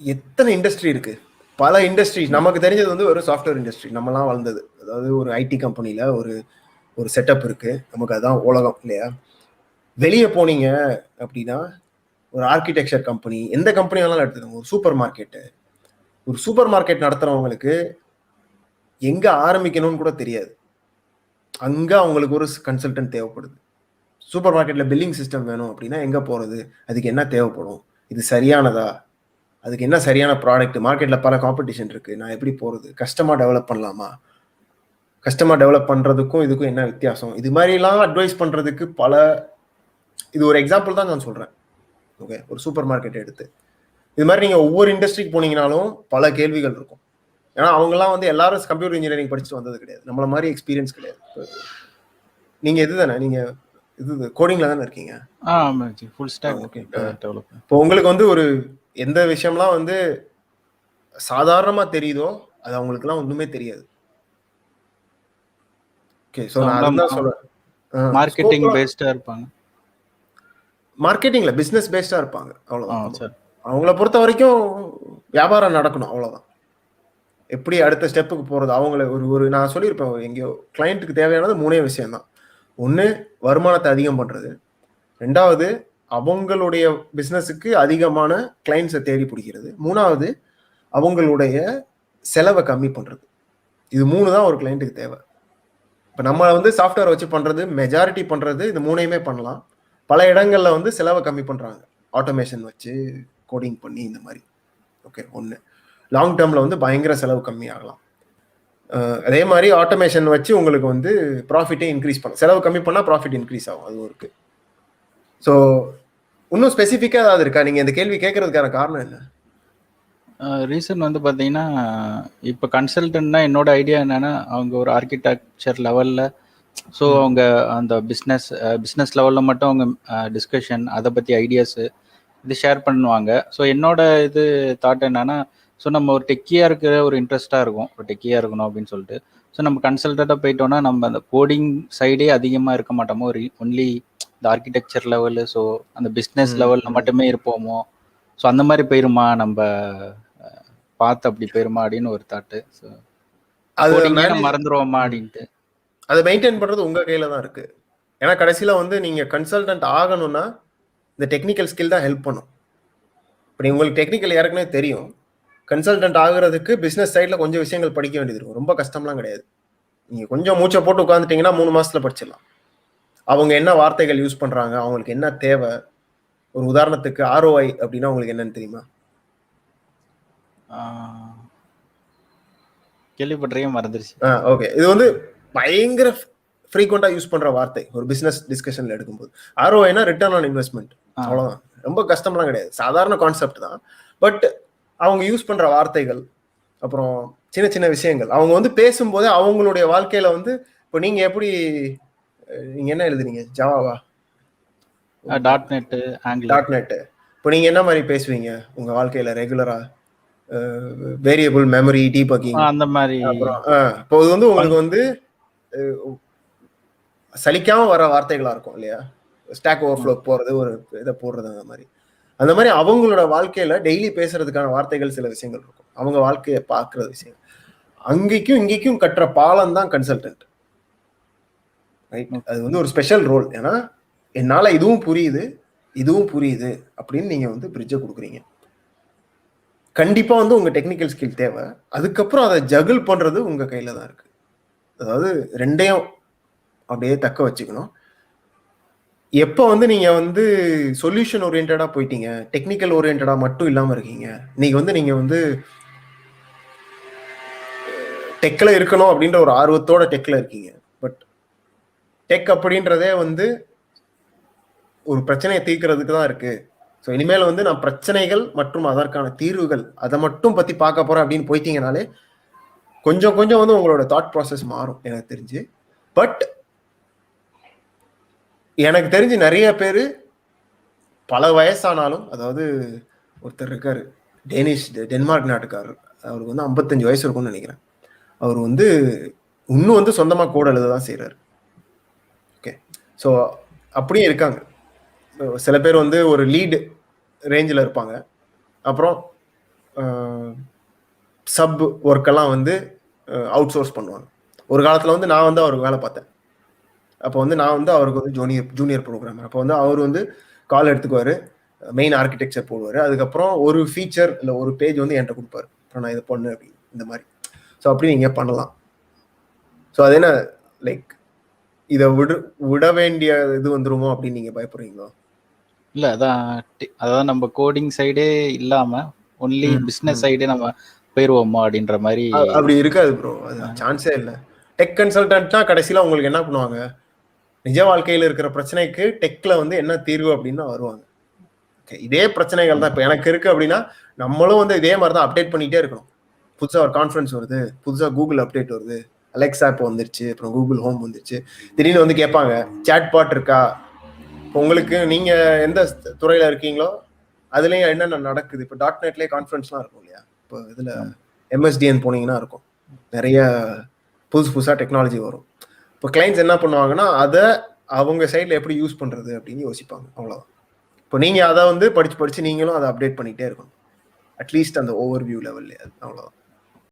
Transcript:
எத்தனை இண்டஸ்ட்ரி இருக்கு, பல இண்டஸ்ட்ரி. நமக்கு தெரிஞ்சது வந்து ஒரு சாஃப்ட்வேர் இண்டஸ்ட்ரி, நம்மலாம் வளர்ந்தது. அதாவது ஒரு ஐடி கம்பெனியில் ஒரு செட்டப் இருக்கு, நமக்கு அதுதான் உலகம் இல்லையா. வெளியே போனீங்க அப்படின்னா ஒரு ஆர்கிடெக்சர் கம்பெனி, எந்த கம்பெனி வேணாலும் எடுத்துக்கோங்க, ஒரு சூப்பர் மார்க்கெட் நடத்துறவங்களுக்கு எங்க ஆரம்பிக்கணும்னு கூட தெரியாது. அங்க அவங்களுக்கு ஒரு கன்சல்டன்ட் தேவைப்படுது. சூப்பர் மார்க்கெட்ல பில்லிங் சிஸ்டம் வேணும் அப்படின்னா எங்க போறது, அதுக்கு என்ன தேவைப்படும், இது சரியானதா, அதுக்கு என்ன சரியான ப்ராடக்ட், மார்க்கெட்ல பல காம்படிஷன் இருக்கு, நான் எப்படி போறது, கஸ்டமா டெவலப் பண்ணலாமா, கஸ்டமா டெவலப் பண்றதுக்கும் இதுக்கும் என்ன வித்தியாசம், இது மாதிரிலாம் அட்வைஸ் பண்றதுக்கு இது ஒரு எக்ஸாம்பிள் தான் நான் சொல்றேன். ஓகே, ஒரு சூப்பர் மார்க்கெட் எடுத்து இது மாதிரி நீங்க ஒவ்வொரு இண்டஸ்ட்ரிக்கு போனீங்கனாலும் பல கேள்விகள் இருக்கும். ஏன்னா அவங்கலாம் வந்து எல்லாரும் கம்ப்யூட்டர் இன்ஜினியரிங் படிச்சுட்டு வந்தது கிடையாது, நம்மள மாதிரி எக்ஸ்பீரியன்ஸ் கிடையாது. நீங்க இதுதானே, நீங்க இது கோடிங்ல தானே இருக்கீங்க? Full stack development. இப்போ உங்களுக்கு வந்து ஒரு எந்த விஷயம்லாம் வந்து சாதாரணமா தெரியுதோ அது அவங்களுக்குலாம் ஒண்ணுமே தெரியாது. ஓகே, சோ நான் அதுதான் சொல்றேன். மார்க்கெட்டிங் பேஸ்டா இருப்பாங்க, மார்க்கெட்டிங்ல பிசினஸ் பேஸ்டா இருப்பாங்க, அவ்வளவுதான். அவங்கள பொறுத்த வரைக்கும் வியாபாரம் நடக்கணும், அவ்வளவுதான். எப்படி அடுத்த ஸ்டெப்புக்கு போறது, அவங்கள ஒரு நான் சொல்லியிருப்பேன் எங்கேயோ, கிளையண்ட்டுக்கு தேவையானது 3 விஷயம் தான். ஒன்று, வருமானத்தை அதிகம் பண்றது. 2வது, அவங்களுடைய பிசினஸுக்கு அதிகமான கிளைண்ட்ஸை தேடி பிடிக்கிறது. 3வது, அவங்களுடைய செலவை கம்மி பண்றது. இது 3 தான் ஒரு கிளைண்ட்டுக்கு தேவை. இப்போ நம்ம வந்து சாஃப்ட்வேர் வச்சு பண்றது, மெஜாரிட்டி பண்றது இது 3யுமே பண்ணலாம். பல இடங்கள்ல வந்து செலவை கம்மி பண்றாங்க, ஆட்டோமேஷன் வச்சு கோடிங் பண்ணி இந்த மாதிரி. ஓகே, ஒன்று. லாங் டேர்ம்ல வந்து பயங்கர செலவு கம்மி ஆகலாம். அதே மாதிரி ஆட்டோமேஷன் வச்சு உங்களுக்கு வந்து ப்ராஃபிட்டே இன்க்ரீஸ் பண்ணும், செலவு கம்மி பண்ணால் ப்ராஃபிட் இன்க்ரீஸ் ஆகும், அது இருக்கு. ஸோ இன்னும் ஸ்பெசிஃபிக்காக ஏதாவது இருக்கா, நீங்கள் இந்த கேள்வி கேட்கறதுக்கான காரணம் என்ன? ரீசன் வந்து பார்த்தீங்கன்னா, இப்போ கன்சல்டன்ட்னா என்னோட ஐடியா என்னன்னா, அவங்க ஒரு ஆர்கிடெக்சர் லெவலில், ஸோ அவங்க அந்த பிஸ்னஸ் லெவலில் மட்டும் அவங்க டிஸ்கஷன், அதை பற்றி ஐடியாஸு இது ஷேர் பண்ணுவாங்க. ஸோ என்னோட இது தாட் என்னன்னா, ஸோ நம்ம ஒரு டெக்கியாக இருக்கிற ஒரு இன்ட்ரெஸ்ட்டாக இருக்கும், ஒரு டெக்கியாக இருக்கணும் அப்படின்னு சொல்லிட்டு. ஸோ நம்ம கன்சல்டண்ட்டாக போயிட்டோம்னா நம்ம அந்த கோடிங் சைடே அதிகமாக இருக்க மாட்டோமோ, ஒன்லி இந்த ஆர்கிடெக்சர் லெவலு, ஸோ அந்த பிஸ்னஸ் லெவலில் மட்டுமே இருப்போமோ, ஸோ அந்த மாதிரி போயிருமா நம்ம பார்த்து அப்படி போயிருமா அப்படின்னு ஒரு தாட்டு. ஸோ அது மறந்துடுவோமா அப்படின்ட்டு. அதை மெயின்டைன் பண்ணுறது உங்கள் கையில் தான் இருக்குது. ஏன்னா கடைசியில் வந்து நீங்கள் கன்சல்டன்ட் ஆகணும்னா இந்த டெக்னிக்கல் ஸ்கில் தான் ஹெல்ப் பண்ணும். இப்படி உங்களுக்கு டெக்னிக்கல் ஏற்கனவே தெரியும், கன்சல்டன்ட் ஆகுறதுக்கு பிஸ்னஸ் சைடில் கொஞ்சம் விஷயங்கள் படிக்க வேண்டியது இருக்கும், ரொம்ப கஷ்டம்லாம் கிடையாது. நீங்கள் கொஞ்சம் மூச்சை போட்டு உட்காந்துட்டீங்கன்னா 3 மாதத்தில் படிச்சிடலாம். அவங்க என்ன வார்த்தைகள் யூஸ் பண்ணுறாங்க, அவங்களுக்கு என்ன தேவை, ஒரு உதாரணத்துக்கு ROI அப்படின்னா உங்களுக்கு என்னன்னு தெரியுமா? கேள்விப்பட்டிருக்கேன், மறந்துருச்சு. ஓகே, இது வந்து பயங்கர ஃப்ரீக்வெண்டா யூஸ் பண்ற வார்த்தை ஒரு பிசினஸ் டிஸ்கஷன்ல எடுக்கும்போது. ROIனா ரிட்டர்ன் ஆன் இன்வெஸ்ட்மெண்ட், அவ்வளவுதான். ரொம்ப கஷ்டம்லாம் கிடையாது, சாதாரண கான்செப்ட் தான். பட் அவங்க யூஸ் பண்ற வார்த்தைகள், அப்புறம் சின்ன சின்ன விஷயங்கள், அவங்க வந்து பேசும்போது அவங்களுடைய வாழ்க்கையில வந்து, இப்போ நீங்க எப்படி, நீங்க என்ன எழுதுறீங்க, ஜாவாவா? .NET. இப்போ நீங்க என்ன மாதிரி பேசுவீங்க உங்க வாழ்க்கையில ரெகுலரா? வேரியபிள் மெமரி, டீபக்கிங், அந்த மாதிரி. அப்புறம் இப்போ இது வந்து உங்களுக்கு வந்து சலிக்காம வர வார்த்தைகளா இருக்கும் இல்லையா? ஸ்டாக் ஓவர்ஃப்ளோ போறது, ஒரு இதை போடுறது, அந்த மாதிரி அவங்களோட வாழ்க்கையில டெய்லி பேசுறதுக்கான வார்த்தைகள், சில விஷயங்கள் இருக்கும், அவங்க வாழ்க்கையை பார்க்குற விஷயம். அங்கேயும் இங்கேயும் கட்டுற பாலம் தான் கன்சல்டன்ட், ரைட்? அது வந்து ஒரு ஸ்பெஷல் ரோல். ஏன்னா என்னால இதுவும் புரியுது அப்படின்னு நீங்க வந்து பிரிட்ஜை கொடுக்குறீங்க. கண்டிப்பா வந்து உங்க டெக்னிக்கல் ஸ்கில் தேவை, அதுக்கப்புறம் அதை ஜகிள் பண்றது உங்க கையில தான் இருக்கு. அதாவது ரெண்டையும் அப்படியே தக்க வச்சுக்கணும். எப்போ வந்து நீங்க வந்து சொல்யூஷன் ஓரியன்டா போயிட்டீங்க, டெக்னிக்கல் ஓரியன்டா மட்டும் இல்லாம இருக்கீங்க, நீங்க வந்து டெக்ல இருக்கணும் அப்படின்ற ஒரு ஆர்வத்தோட டெக்ல இருக்கீங்க, பட் டெக் அப்படின்றதே வந்து ஒரு பிரச்சனையை தீர்க்கிறதுக்கு தான் இருக்கு. ஸோ இனிமேல் வந்து நான் பிரச்சனைகள் மற்றும் அதற்கான தீர்வுகள் அதை மட்டும் பத்தி பார்க்க போறேன் அப்படின்னு போயிட்டீங்கனாலே கொஞ்சம் கொஞ்சம் வந்து உங்களோட தாட் ப்ராசஸ் மாறும் எனக்கு தெரிஞ்சு. பட் எனக்கு தெரிஞ்சு நிறைய பேர் பல வயசானாலும், அதாவது ஒருத்தர் இருக்காரு, டென்மார்க் நாட்டுக்காரர், அவருக்கு வந்து 55 வயசு இருக்கும்னு நினைக்கிறேன். அவர் வந்து இன்னும் வந்து சொந்தமா கோட் எழுததான் செய்யறாரு. ஓகே, ஸோ அப்படியே இருக்காங்க. சில பேர் வந்து ஒரு லீடு ரேஞ்சில் இருப்பாங்க, அப்புறம் சப் ஒர்க்கெல்லாம் வந்து அவுட் சோர்ஸ் பண்ணுவாங்க. ஒரு காலத்தில் வந்து நான் வந்து அவருக்கு வேலை பார்த்தேன். அப்போ வந்து நான் வந்து அவருக்கு வந்து ஜூனியர் ப்ரோக்ராமர். அப்போ வந்து அவர் வந்து கால் எடுத்துக்குவார், மெயின் ஆர்கிடெக்சர் போடுவார். அதுக்கப்புறம் ஒரு ஃபீச்சர் இல்லை ஒரு பேஜ் வந்து என்கிட்ட கொடுப்பாரு. அப்புறம் நான் இதை பண்ணு அப்படின்னு இந்த மாதிரி. ஸோ அப்படி நீங்கள் பண்ணலாம். ஸோ அது என்ன லைக் இதை விட வேண்டிய இது வந்துருமோ அப்படின்னு நீங்கள் பயப்படுறீங்களோ? இல்லை, அதான் நம்ம கோடிங் சைடே இல்லாமல் ஒன்லி பிஸ்னஸ் சைடே நம்ம போயிடுவோமா அப்படின்ற மாதிரி. அப்படி இருக்காது ப்ரோ, அது சான்ஸே இல்லை. டெக் கன்சல்டன்ட்னா கடைசியில் உங்களுக்கு என்ன பண்ணுவாங்க, நிஜ வாழ்க்கையில் இருக்கிற பிரச்சனைக்கு டெக்ல வந்து என்ன தீர்வு அப்படின்னு வருவாங்க. இதே பிரச்சனைகள் தான் இப்போ எனக்கு இருக்கு அப்படின்னா நம்மளும் வந்து இதே மாதிரி தான் அப்டேட் பண்ணிட்டே இருக்கணும். புதுசாக ஒரு கான்ஃபரன்ஸ் வருது, புதுசாக கூகுள் அப்டேட் வருது, அலெக்ஸா இப்போ வந்துருச்சு, அப்புறம் கூகுள் ஹோம் வந்துருச்சு. திடீர்னு வந்து கேட்பாங்க சாட் பாட் இருக்கா, உங்களுக்கு நீங்க எந்த துறையில இருக்கீங்களோ அதுலயும் என்னென்ன நடக்குது. இப்போ .NETலயே கான்ஃபரன்ஸ்லாம் இருக்கும் இல்லையா, இப்போ இதுல MSDN போனீங்கன்னா இருக்கும், நிறைய புதுசா டெக்னாலஜி வரும். இப்போ கிளைண்ட்ஸ் என்ன பண்ணுவாங்கன்னா அதை அவங்க சைட்ல எப்படி யூஸ் பண்றது அப்படின்னு யோசிப்பாங்க, அவ்வளவுதான். இப்போ நீங்க அதை வந்து படிச்சு நீங்களும் அதை அப்டேட் பண்ணிட்டே இருக்கணும், அட்லீஸ்ட் அந்த ஓவர் வியூ லெவல்ல. அவ்வளவுதான்.